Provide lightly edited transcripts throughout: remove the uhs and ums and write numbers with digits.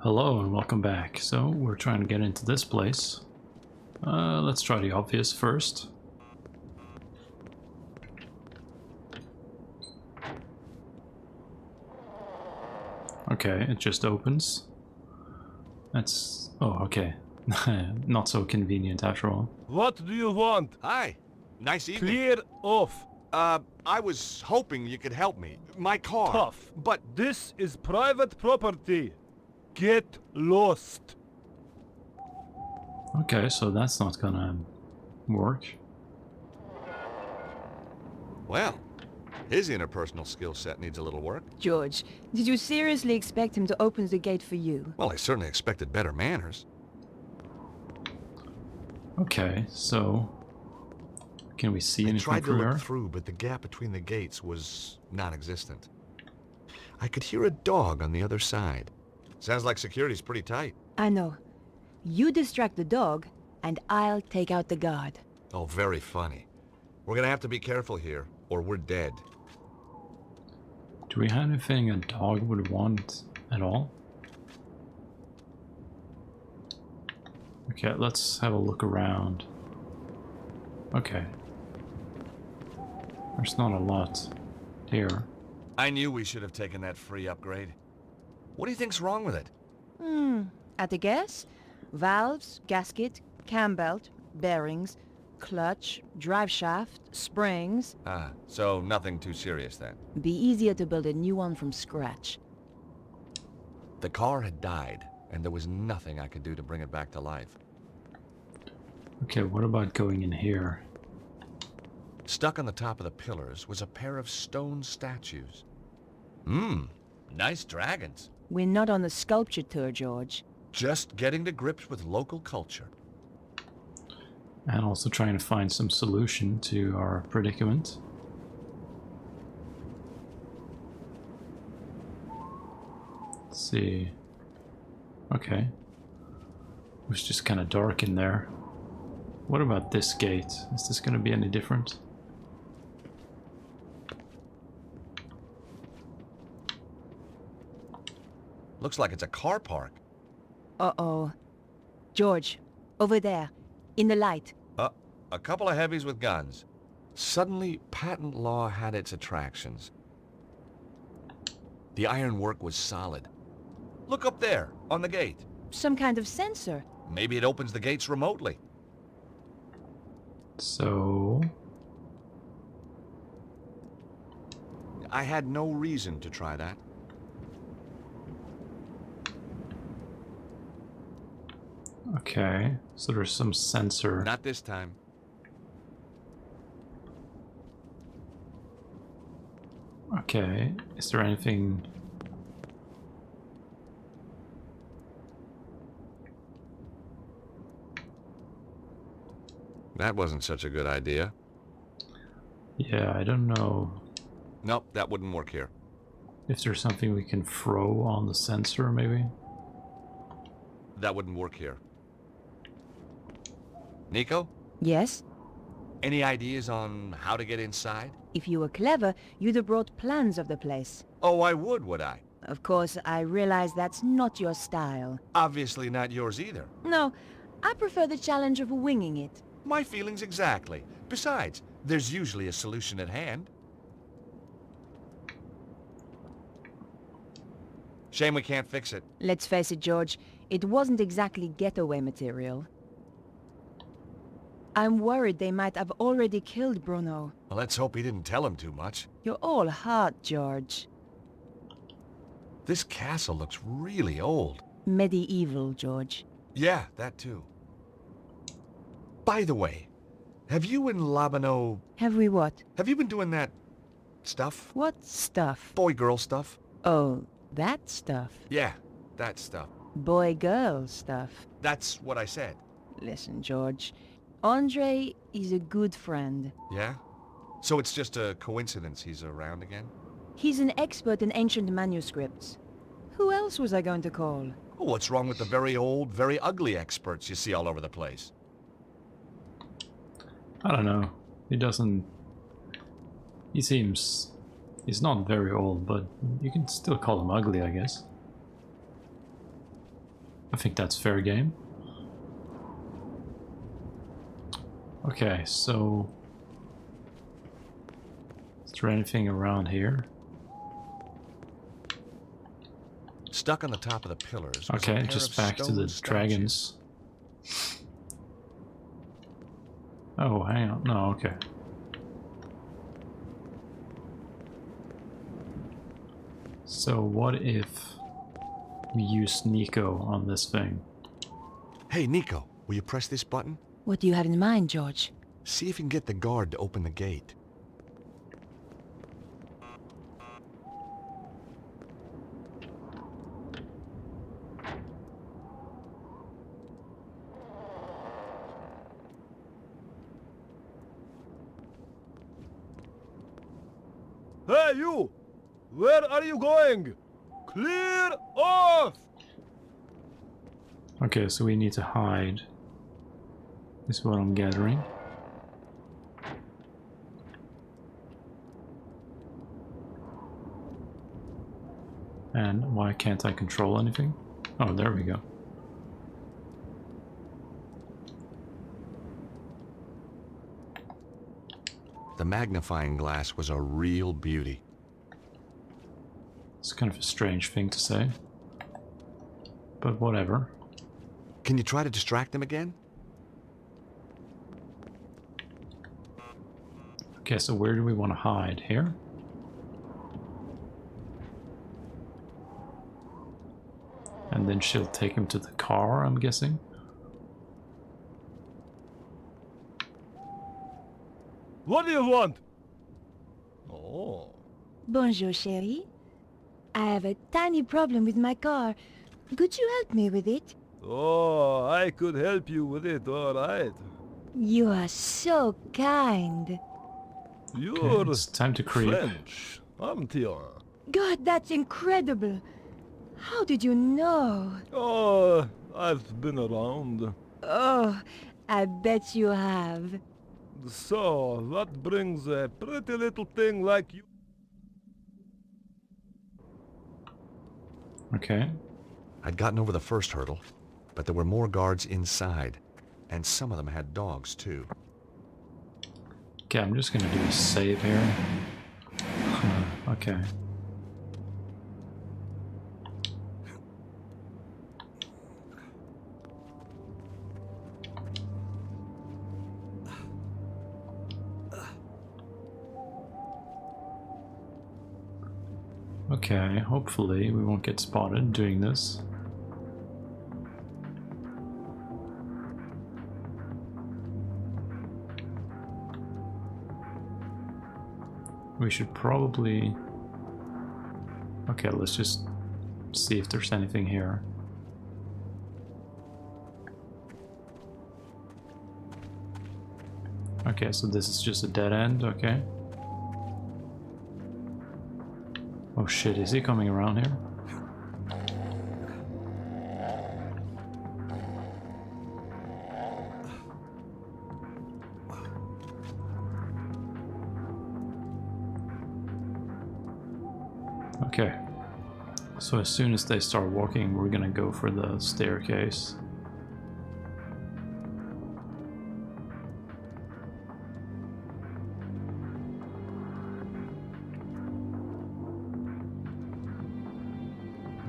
Hello and welcome back. So we're trying to get into this place. Let's try the obvious first. Okay, it just opens. That's... oh, okay. Not so convenient after all. What do you want? Hi. Nice evening. Clear off. I was hoping you could help me. My car. Tough. But This is private property. Get lost. Okay, so that's not gonna work. well, his interpersonal skill set needs a little work. George, did you seriously expect him to open the gate for you? Well, I certainly expected better manners. Okay, so... can we see I anything tried to through look here? through, but the gap between the gates was non-existent. I could hear a dog on the other side. Sounds like security's pretty tight. I know. You distract the dog, and I'll take out the guard. Oh, very funny. We're gonna have to be careful here, or we're dead. Do we have anything a dog would want at all? Okay, let's have a look around. Okay. There's not a lot here. I knew we should have taken that free upgrade. What do you think's wrong with it? At a guess? Valves, gasket, cam belt, bearings, clutch, drive shaft, springs. Ah, so nothing too serious then. Be easier to build a new one from scratch. The car had died, and there was nothing I could do to bring it back to life. Okay, what about going in here? Stuck on the top of the pillars was a pair of stone statues. Nice dragons. We're not on the sculpture tour, George. Just getting to grips with local culture. And also trying to find some solution to our predicament. Let's see. Okay. It was just kind of dark in there. What about this gate? Is this going to be any different? Looks like it's a car park. Uh-oh. George, over there, in the light. A couple of heavies with guns. Suddenly, patent law had its attractions. The ironwork was solid. Look up there, on the gate. Some kind of sensor. Maybe it opens the gates remotely. So... I had no reason to try that. okay, so there's some sensor. Not this time. Okay, is there anything... That wasn't such a good idea. yeah, I don't know Nope, that wouldn't work here. if there's something we can throw on the sensor, maybe? That wouldn't work here. Nico, Yes? any ideas on how to get inside? If you were clever, you'd have brought plans of the place. Oh, I would I? Of course, I realize that's not your style. Obviously not yours either. No, I prefer the challenge of winging it. My feelings exactly. Besides, there's usually a solution at hand. Shame we can't fix it. Let's face it, George, it wasn't exactly getaway material. I'm worried they might have already killed Bruno. Well, let's hope he didn't tell him too much. You're all heart, George. This castle looks really old. Medieval, George. Yeah, that too. By the way, have you and Labano... Have we what? have you been doing that... stuff? What stuff? Boy-girl stuff? Oh, that stuff. Yeah, that stuff. Boy-girl stuff. That's what I said. Listen, George. Andre is a good friend. Yeah? So it's just a coincidence he's around again? He's an expert in ancient manuscripts. Who else was I going to call? Oh, what's wrong with the very old, very ugly experts you see all over the place? I don't know. He doesn't... he seems... he's not very old, but you can still call him ugly, I guess. I think that's fair game. Okay, so... is there anything around here? Stuck on the top of the pillars was a Okay, pair just of back to stone the statues. dragons. Oh, hang on. No, okay. So what if we use Nico on this thing? Hey, Nico, will you press this button? What do you have in mind, George? See if you can get the guard to open the gate. Hey, you! Where are you going? Clear off! Okay, so we need to hide. Is what I'm gathering. And why can't I control anything? Oh, there we go. The magnifying glass was a real beauty. It's kind of a strange thing to say. But whatever. Can you try to distract them again? Okay, so where do we want to hide? Here? And then she'll take him to the car, I'm guessing. What do you want? Oh. Bonjour, chérie. I have a tiny problem with my car. Could you help me with it? Oh, I could help you with it, all right. You are so kind. You're Okay, it's time to creep. French, aren't you? God, that's incredible. How did you know? Oh, I've been around. Oh, I bet you have. So, what brings a pretty little thing like you? Okay. I'd gotten over the first hurdle, but there were more guards inside, and some of them had dogs too. Okay, I'm just gonna do a save here. Okay. Okay, hopefully we won't get spotted doing this. We should probably... Okay, let's just see if there's anything here. Okay, so this is just a dead end, okay. Oh shit, is he coming around here? Okay. So as soon as they start walking, we're gonna go for the staircase.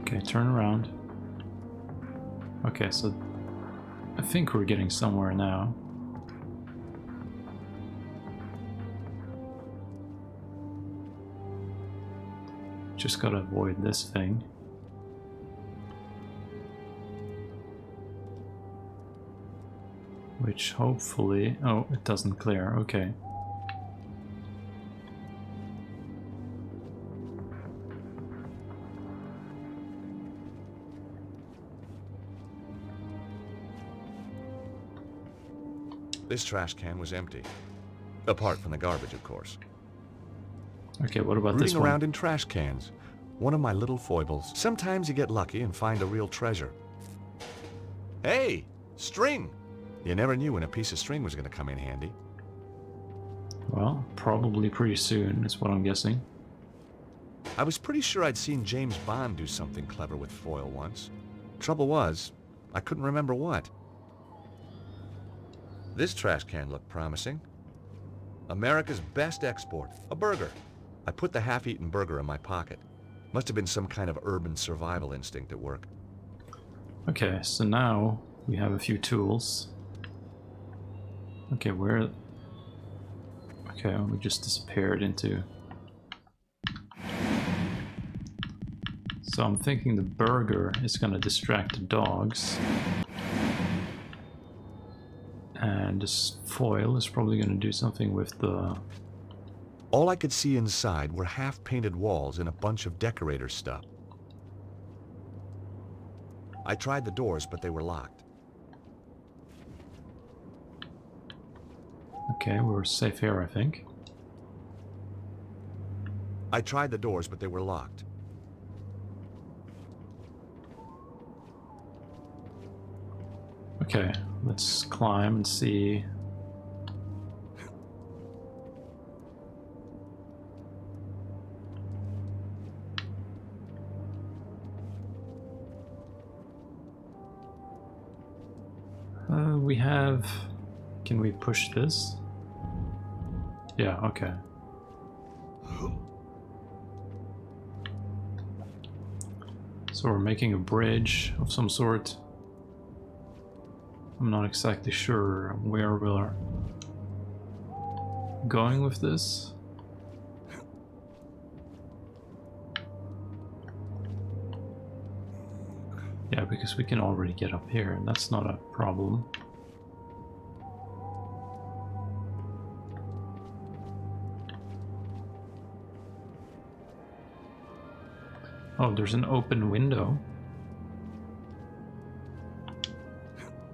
Okay, turn around. Okay, so I think we're getting somewhere now. Just gotta avoid this thing. Which hopefully... Oh, it doesn't clear. Okay. This trash can was empty. Apart from the garbage, of course. Okay, what about this Rooting one? around in trash cans. One of my little foibles. Sometimes you get lucky and find a real treasure. Hey! String! You never knew when a piece of string was going to come in handy. Well, probably pretty soon, is what I'm guessing. I was pretty sure I'd seen James Bond do something clever with foil once. Trouble was, I couldn't remember what. This trash can looked promising. America's best export, a burger. I put the half-eaten burger in my pocket. Must have been some kind of urban survival instinct at work. Okay, so now we have a few tools. Okay, where... Okay, we just disappeared into... So I'm thinking the burger is gonna distract the dogs. And this foil is probably gonna do something with the... All I could see inside were half-painted walls and a bunch of decorator stuff. I tried the doors, but they were locked. Okay, we're safe here, I think. I tried the doors, but they were locked. Okay, let's climb and see. We have... Can we push this? Yeah, okay. So we're making a bridge of some sort. I'm not exactly sure where we're going with this. Yeah, because we can already get up here, and that's not a problem. Oh, there's an open window.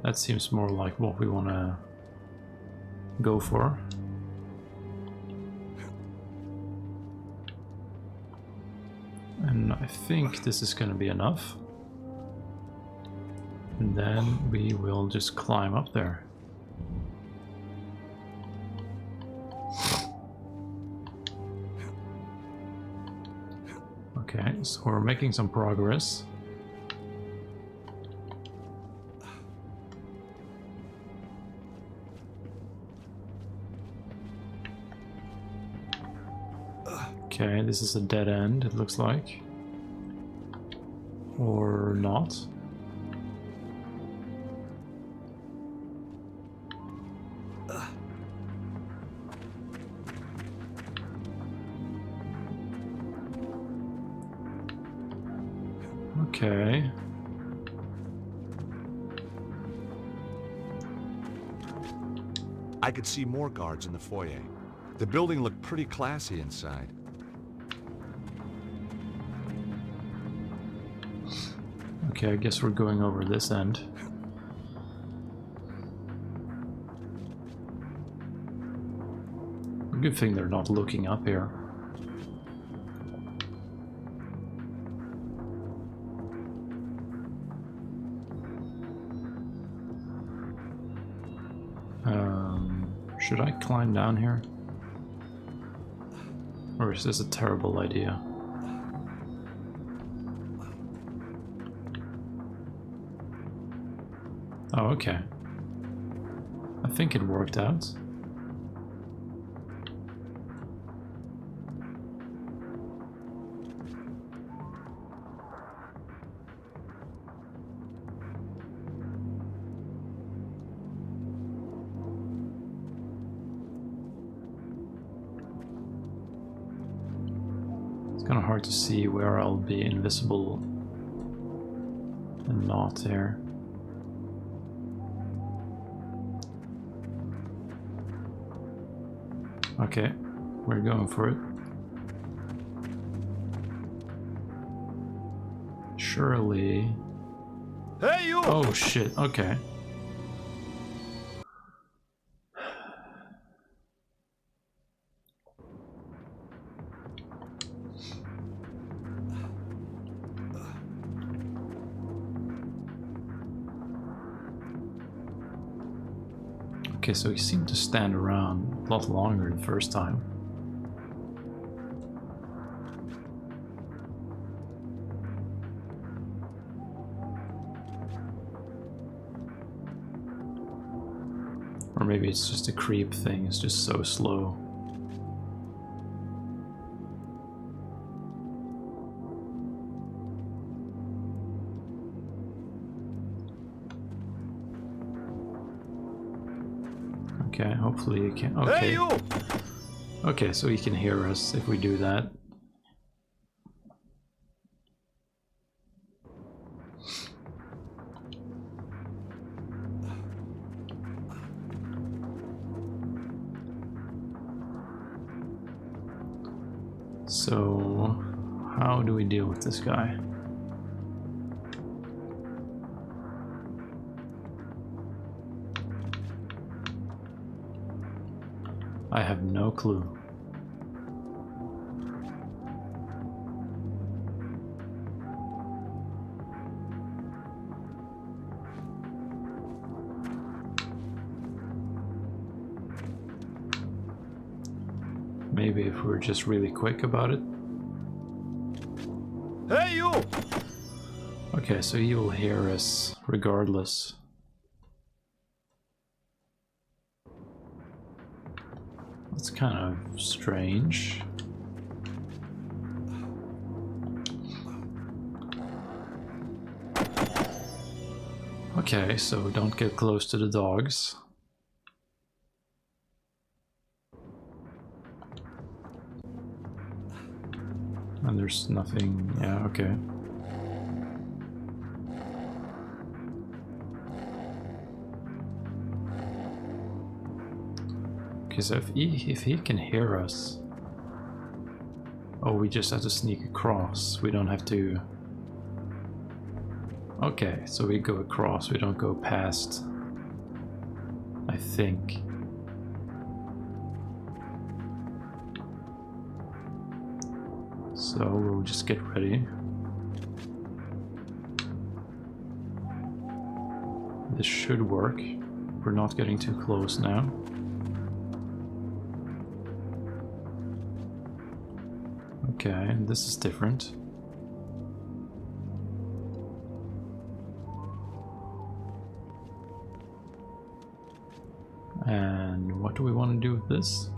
That seems more like what we want to go for. And I think this is going to be enough. And then we will just climb up there. Okay, so we're making some progress. Okay, this is a dead end, it looks like. Or not. Okay. I could see more guards in the foyer. The building looked pretty classy inside. Okay, I guess we're going over this end. Good thing they're not looking up here. Should I climb down here? Or is this a terrible idea? Oh, okay. I think it worked out. Kind of hard to see where I'll be invisible and not here. Okay, we're going for it. Surely... Hey, you! Oh shit, okay. Okay, so he seemed to stand around a lot longer the first time. Or maybe it's just a creep thing, it's just so slow. Okay, hopefully you can. Okay. Hey, you! Okay, so he can hear us if we do that. So, how do we deal with this guy? I have no clue. Maybe if we're just really quick about it. Hey, you! Okay, so he will hear us regardless. That's kind of strange. Okay, so don't get close to the dogs. And there's nothing, yeah, okay. Okay, so if he can hear us... Oh, we just have to sneak across, we don't have to... Okay, so we go across, we don't go past, I think. So we'll just get ready. This should work. We're not getting too close now. Okay, this is different. And what do we want to do with this?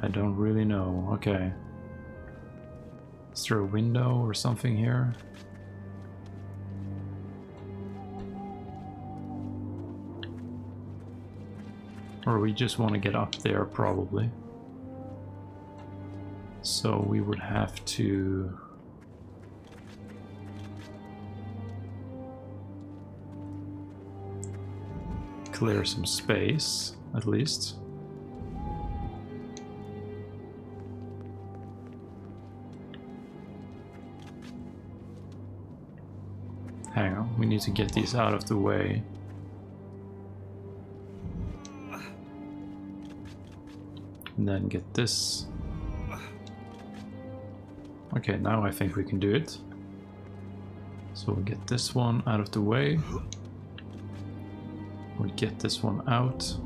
I don't really know. Okay. Is there a window or something here? Or we just want to get up there, probably. So we would have to... clear some space, at least. Hang on, we need to get these out of the way. And then get this. Okay, now I think we can do it. So we'll get this one out of the way. We'll get this one out.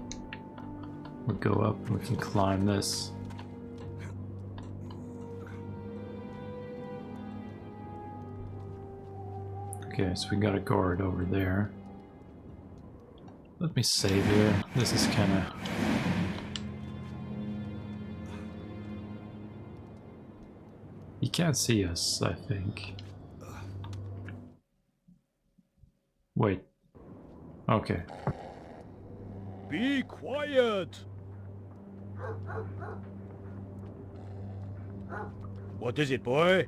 We'll go up and we can climb this. Okay, so we got a guard over there. Let me save here. This is kinda... He can't see us, I think. Wait. Okay. Be quiet! What is it, boy?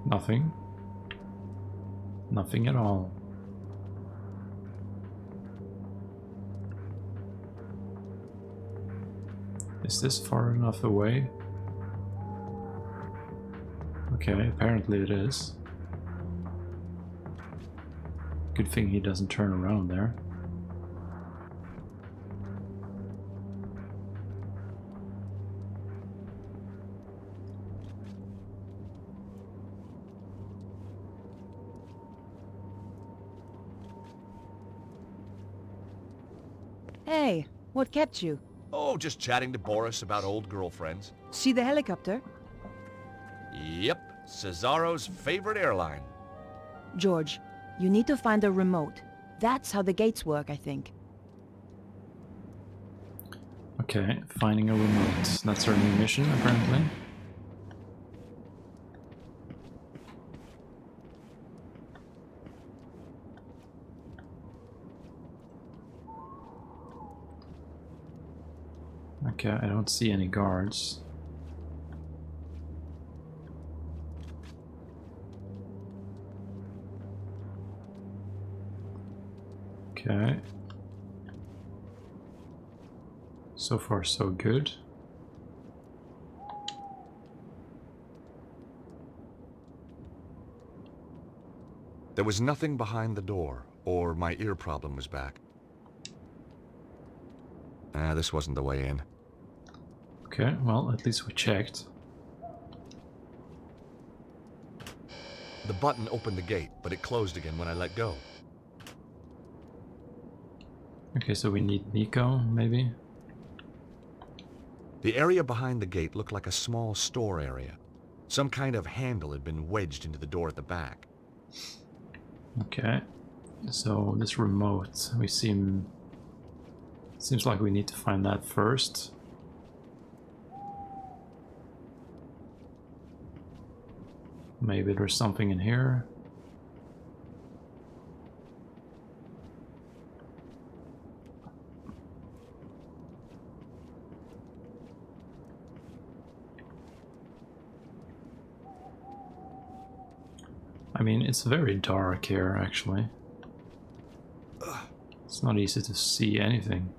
Nothing. Nothing at all. Is this far enough away? Okay, apparently it is. Good thing he doesn't turn around there. Hey, what kept you? Oh, just chatting to Boris about old girlfriends. See the helicopter? Yep, Cesaro's favorite airline. George, you need to find a remote. That's how the gates work, I think. Okay, finding a remote. That's our new mission, apparently. Okay, I don't see any guards. Okay. So far, so good. There was nothing behind the door, or my ear problem was back. This wasn't the way in. Okay, well, at least we checked. The button opened the gate, but it closed again when I let go. Okay, so we need Nico, maybe? The area behind the gate looked like a small store area. Some kind of handle had been wedged into the door at the back. Okay, so this remote, seems like we need to find that first. Maybe there's something in here. I mean, it's very dark here, actually. It's not easy to see anything.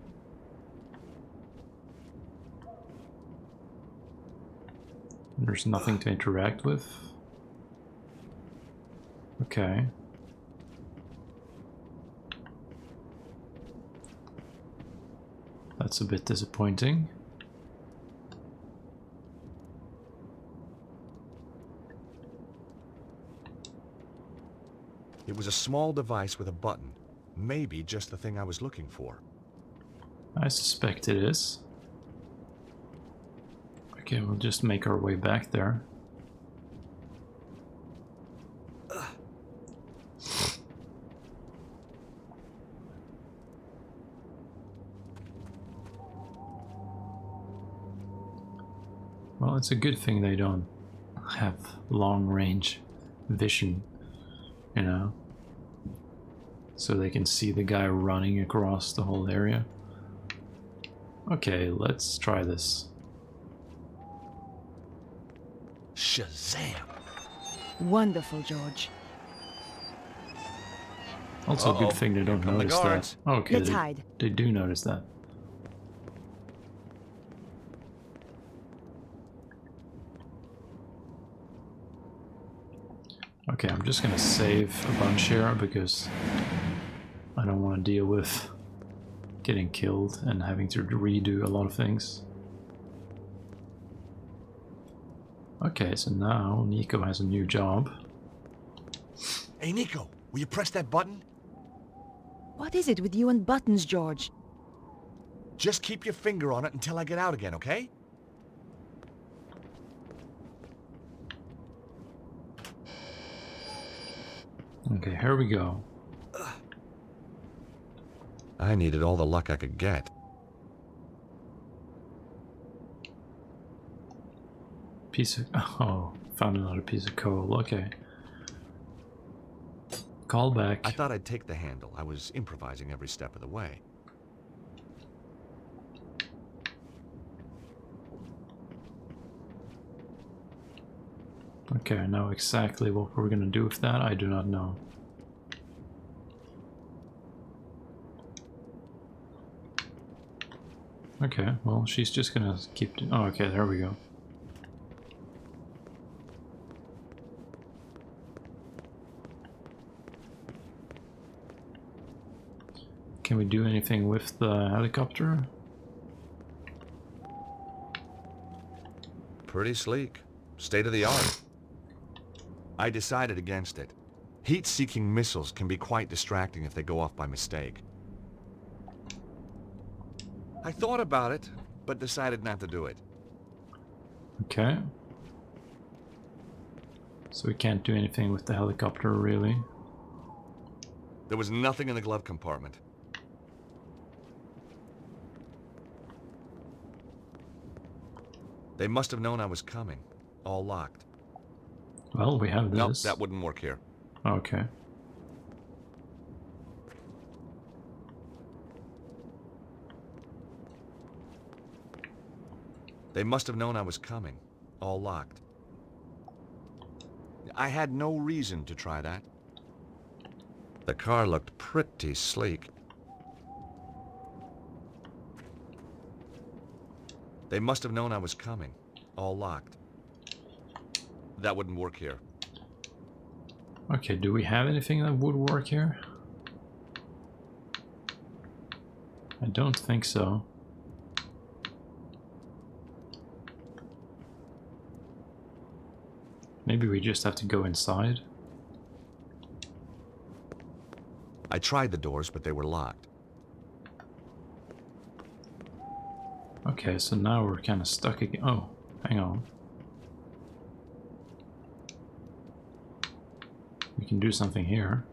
There's nothing to interact with. Okay. That's a bit disappointing. It was a small device with a button. Maybe just the thing I was looking for. I suspect it is. Okay, we'll just make our way back there. Well, it's a good thing they don't have long-range vision, you know, so they can see the guy running across the whole area. Okay, let's try this. Shazam! Wonderful, George. Also, a Uh-oh, good thing they don't here come the notice that. guards. Okay, Let's hide. they do notice that. Okay, I'm just gonna save a bunch here because I don't want to deal with getting killed and having to redo a lot of things. Okay, so now Nico has a new job. Hey, Nico, will you press that button? What is it with you and buttons, George? Just keep your finger on it until I get out again, okay? Okay, here we go. I needed all the luck I could get. Piece of... Oh, found another piece of coal. Okay. Call back. I thought I'd take the handle. I was improvising every step of the way. Okay, I know exactly what we're gonna do with that. I do not know. Okay, well, she's just gonna keep... Oh, okay, there we go. Can we do anything with the helicopter? Pretty sleek. State of the art. I decided against it. Heat-seeking missiles can be quite distracting if they go off by mistake. I thought about it, but decided not to do it. Okay. So we can't do anything with the helicopter, really. There was nothing in the glove compartment. They must have known I was coming. All locked. Well, we have Nope, this. that wouldn't work here. Okay. They must have known I was coming. All locked. I had no reason to try that. The car looked pretty sleek. They must have known I was coming. All locked. That wouldn't work here. Okay, do we have anything that would work here? I don't think so. Maybe we just have to go inside. I tried the doors, but they were locked. Okay, so now we're kind of stuck again. Oh, hang on. We can do something here.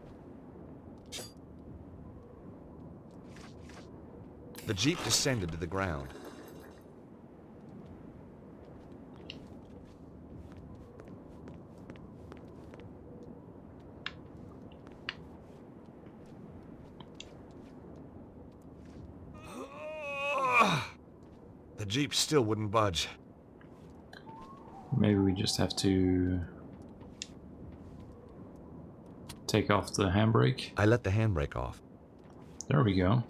The Jeep descended to the ground. The Jeep still wouldn't budge. Maybe we just have to take off the handbrake. I let the handbrake off. There we go.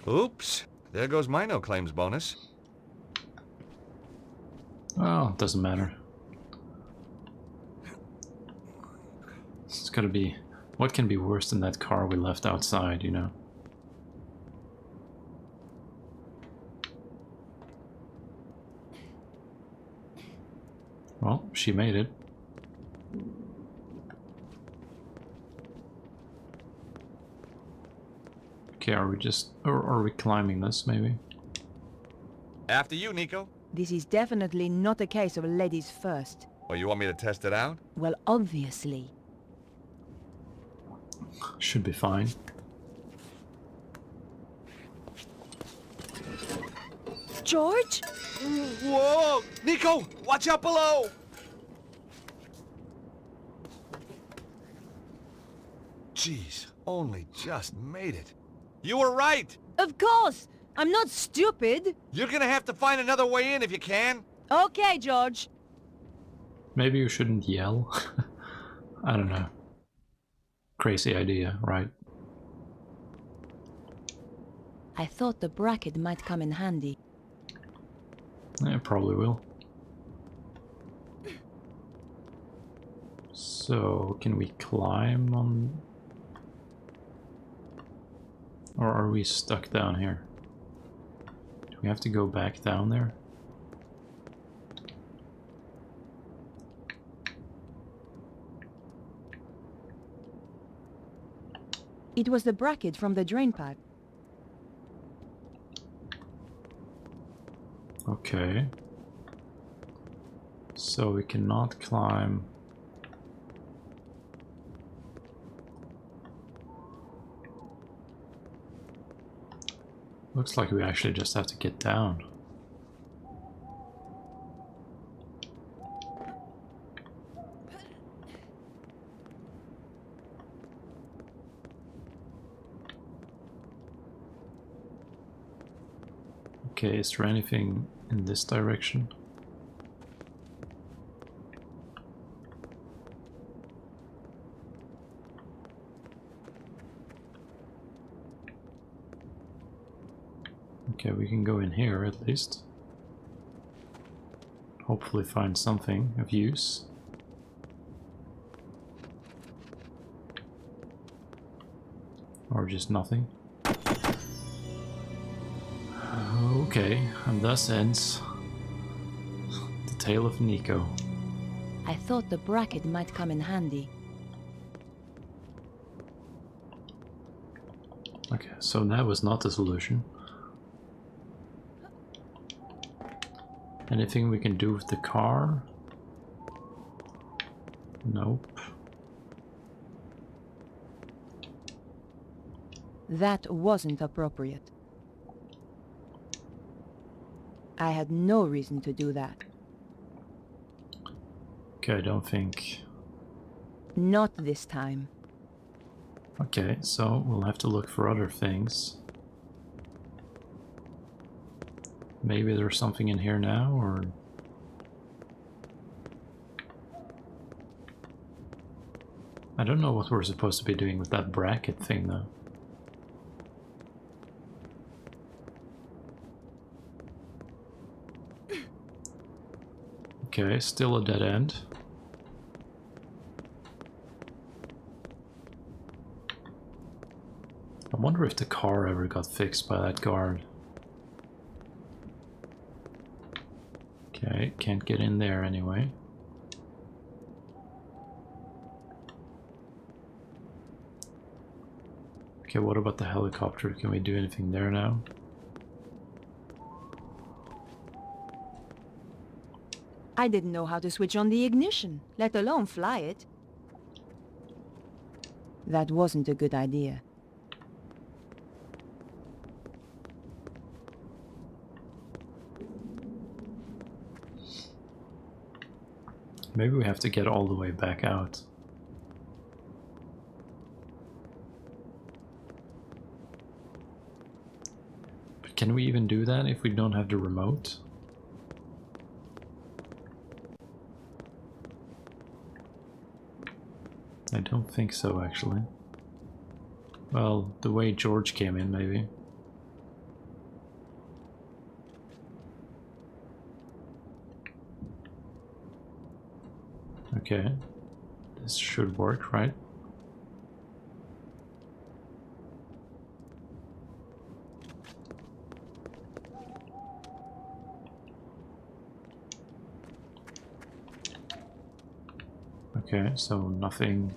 Oops. There goes my no claims bonus. Well, it doesn't matter. It's gotta be... What can be worse than that car we left outside, you know? Well, she made it. Okay, are we just... Or are we climbing this, maybe? After you, Nico. This is definitely not a case of ladies first. Oh, you want me to test it out? Well, obviously. Should be fine. George? Whoa! Nico! Watch out below! Jeez, only just made it. You were right! Of course! I'm not stupid! You're gonna have to find another way in if you can. Okay, George. Maybe you shouldn't yell. I don't know. Crazy idea, right? I thought the bracket might come in handy. Yeah, probably will. So, can we climb on... Or are we stuck down here? Do we have to go back down there? It was the bracket from the drain pipe. Okay. So we cannot climb. Looks like we actually just have to get down. Okay, is there anything in this direction? Okay, we can go in here at least. Hopefully find something of use. Or just nothing. Okay, and thus ends the tale of Nico. I thought the bracket might come in handy. Okay, so that was not the solution. Anything we can do with the car? Nope. That wasn't appropriate. I had no reason to do that. Okay, I don't think... Not this time. Okay, so we'll have to look for other things. Maybe there's something in here now, or... I don't know what we're supposed to be doing with that bracket thing, though. Okay, still a dead end. I wonder if the car ever got fixed by that guard. Okay, can't get in there anyway. Okay, what about the helicopter? Can we do anything there now? I didn't know how to switch on the ignition, let alone fly it. That wasn't a good idea. Maybe we have to get all the way back out. But can we even do that if we don't have the remote? I don't think so, actually. Well, the way George came in, maybe. Okay. This should work, right? Okay, so nothing.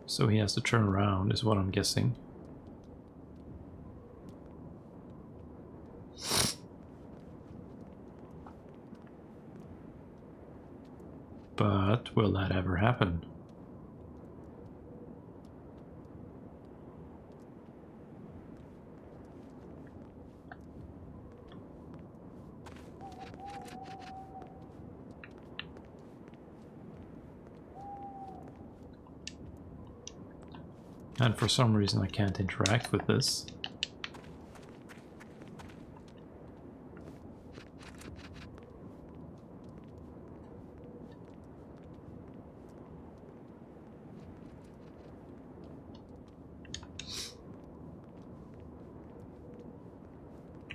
So he has to turn around, is what I'm guessing. But will that ever happen? And for some reason I can't interact with this.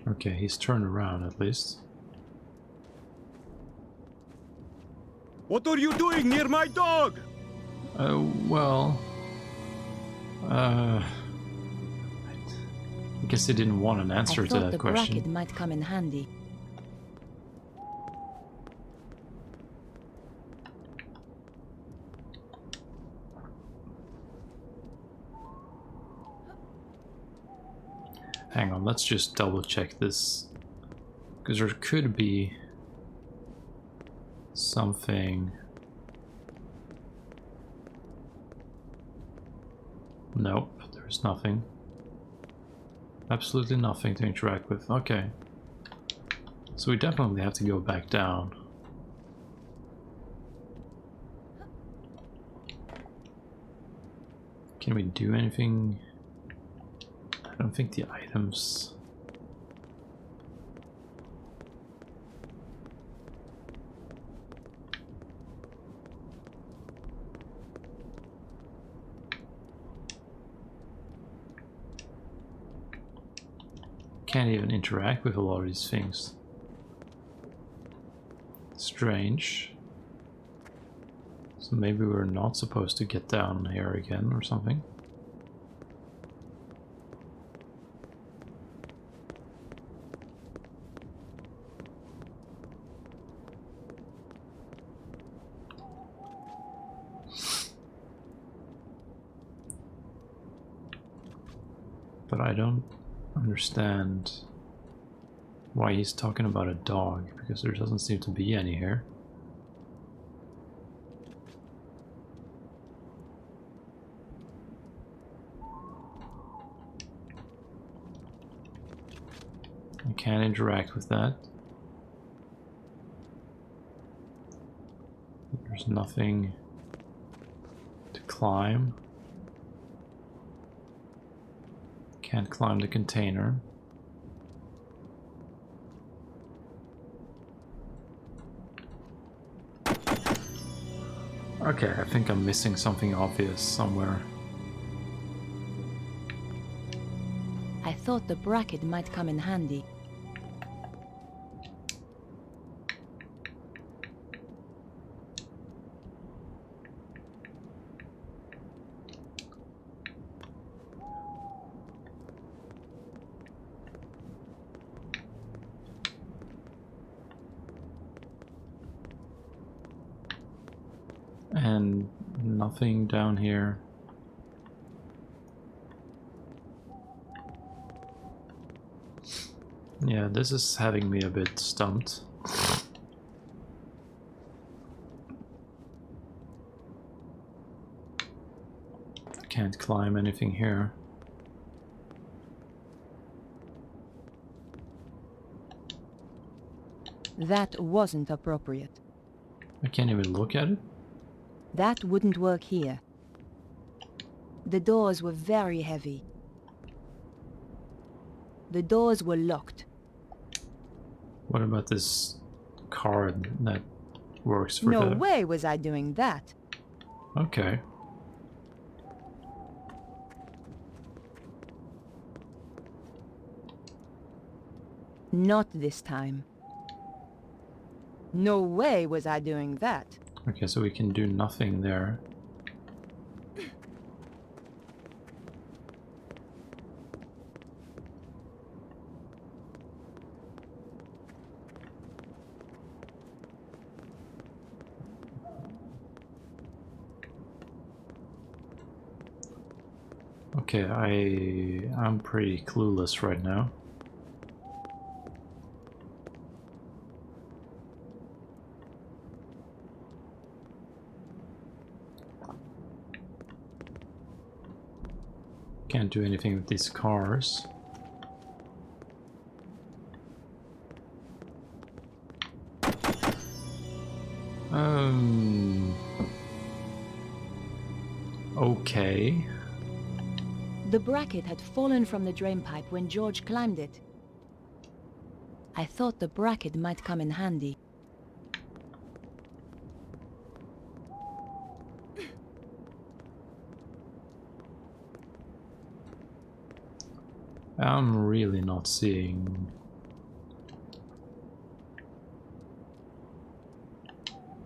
Okay, he's turned around at least. What are you doing near my dog? Well... I guess he didn't want an answer I to thought that the question. bracket might come in handy. Hang on, let's just double check this. Because there could be something. Nope, there's nothing. Absolutely nothing to interact with. Okay. So we definitely have to go back down. Can we do anything? I don't think the items... Can't even interact with a lot of these things. Strange. So maybe we're not supposed to get down here again or something. But I don't understand why he's talking about a dog, because there doesn't seem to be any here. I can't interact with that. There's nothing to climb. Can't climb the container. Okay, I think I'm missing something obvious somewhere. I thought the bracket might come in handy. And nothing down here. Yeah, this is having me a bit stumped. Can't climb anything here. That wasn't appropriate. I can't even look at it. That wouldn't work here. The doors were very heavy. The doors were locked. What about this card that works for No the... way was I doing that. Okay. Not this time. No way was I doing that. Okay, so we can do nothing there. Okay, I'm pretty clueless right now. Can't do anything with these cars. Okay. The bracket had fallen from the drain pipe when George climbed it. I thought the bracket might come in handy. I'm really not seeing...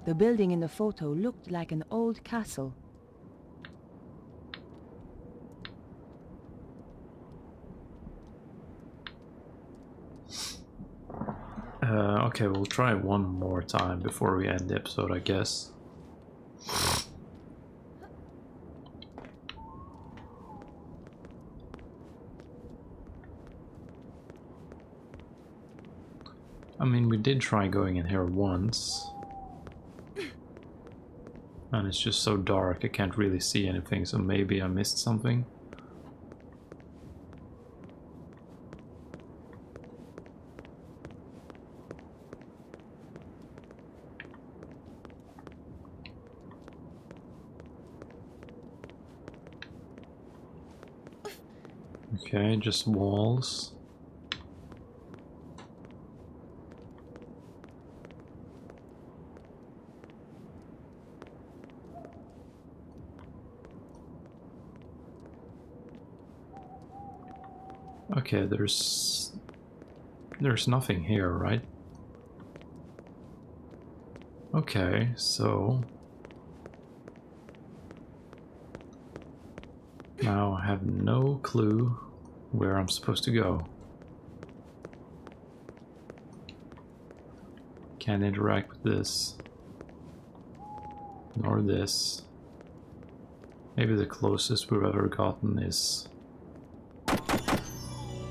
The building in the photo looked like an old castle. Okay, we'll try one more time before we end the episode, I guess. I mean, we did try going in here once. And it's just so dark, I can't really see anything, so maybe I missed something. Okay, just walls. Okay, there's nothing here, right? Okay, so Now I have no clue where I'm supposed to go. Can't interact with this. Nor this. Maybe the closest we've ever gotten is...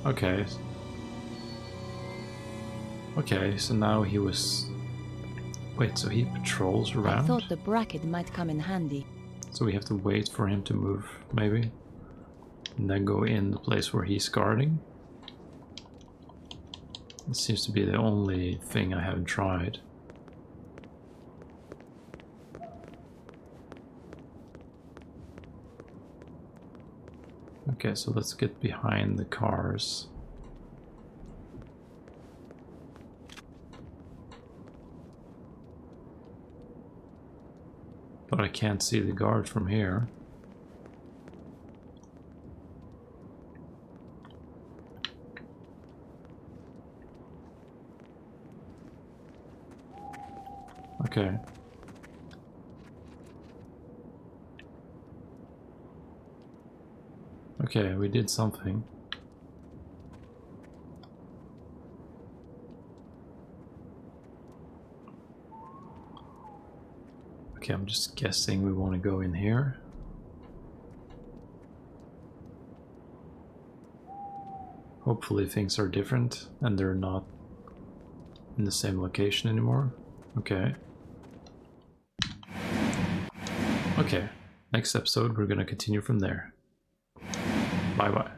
Okay. Okay, so now he was... Wait, so he patrols around? I thought the bracket might come in handy. So we have to wait for him to move, maybe? And then go in the place where he's guarding? It seems to be the only thing I haven't tried. Okay, so let's get behind the cars. But I can't see the guard from here. Okay. Okay, we did something. Okay, I'm just guessing we want to go in here. Hopefully things are different and they're not in the same location anymore. Okay. Okay, next episode we're gonna continue from there. Bye bye.